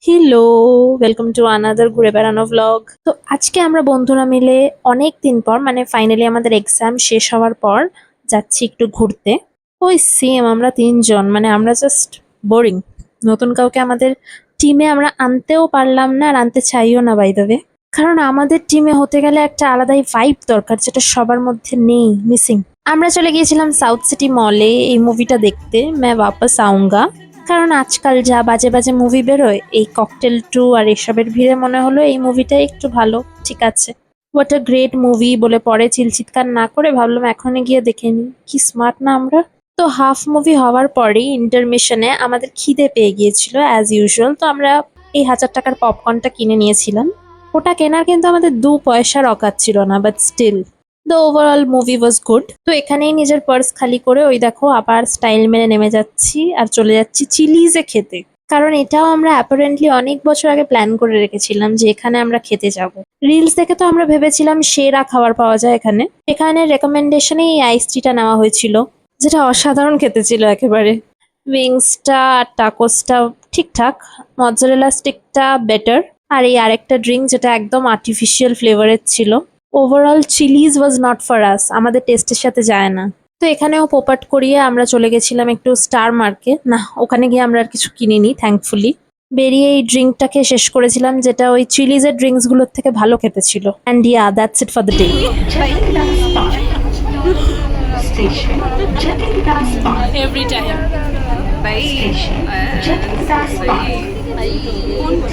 Hello, welcome to another ঘুরে বেড়ানো vlog. তো আজকে আমরা বন্ধুরা মিলে অনেক দিন পর মানে ফাইনালি আমাদের এক্সাম শেষ হওয়ার পর যাচ্ছি একটু ঘুরতে। ওই সেম আমরা তিনজন মানে আমরা জাস্ট বোরিং। নতুন কাউকে আমাদের টিমে আমরা আনতেও পারলাম না আর আনতে চাইও না বাই দ্য ওয়ে। কারণ আমাদের টিমে হতে গেলে একটা আলাদাই ভাইব দরকার যেটা সবার মধ্যে নেই, মিসিং। আমরা চলে গিয়েছিলাম সাউথ সিটি মলে এই মুভিটা দেখতে, मैं वापस आऊंगा। কারণ আজকাল যা বাজে বাজে মুভি বেরোয়, এই ককটেল 2 আর এসবের ভিড়ে মনে হলো এই মুভিটা একটু ভালো। ঠিক আছে, হোয়াট আ গ্রেট মুভি বলে পরে চিৎকার না করে ভাবলাম এখনই গিয়ে দেখে নিই। কি স্মার্ট না আমরা। তো হাফ মুভি হওয়ার পরেই ইন্টারমিশনে আমাদের খিদে পেয়ে গিয়েছিল অ্যাজ ইউজুয়াল, তো আমরা এই 1000 টাকার পপকর্নটা কিনে নিয়েছিলাম। ওটা কেনার কিন্তু আমাদের 2 পয়সার অকাত ছিল না, but still the overall movie was good. তো এখানেই নিজের পার্স খালি করে ওই দেখো আবার স্টাইল মেনে নেমে যাচ্ছি আর চলে যাচ্ছি চিলিজে খেতে। কারণ এটাও আমরা অ্যাপারেন্টলি অনেক বছর আগে প্ল্যান করে রেখেছিলাম যে এখানে আমরা খেতে যাব। রিলস দেখে তো আমরা ভেবেছিলাম সেরা খাবার পাওয়া যায় এখানে। এখানে রেকমেন্ডেশনে এই আইস টিটা নেওয়া হয়েছিল, যেটা অসাধারণ খেতে ছিল একেবারে। উইংসটা আর টাকোসটা ঠিকঠাক, মজ্জারেলা স্টিকটা বেটার, আর এই আরেকটা ড্রিঙ্ক যেটা একদম আর্টিফিশিয়াল ফ্লেভারের ছিল। Overall Chillies was not for us, আমাদের টেস্টের সাথে যায় না। তো এখানেও পোপাট করিয়ে আমরা চলে গেছিলাম একটু স্টার মার্কে, না ওখানে গিয়ে আমরা আর কিছু কিনিনি থ্যাঙ্কফুলি। বেরিয়ে এই ড্রিঙ্কটাকে শেষ করেছিলাম যেটা ওই চিলিজের ড্রিঙ্কস গুলোর থেকে ভালো খেতে ছিল। And yeah that's it for the day. Every time. Bye. Station. Bye.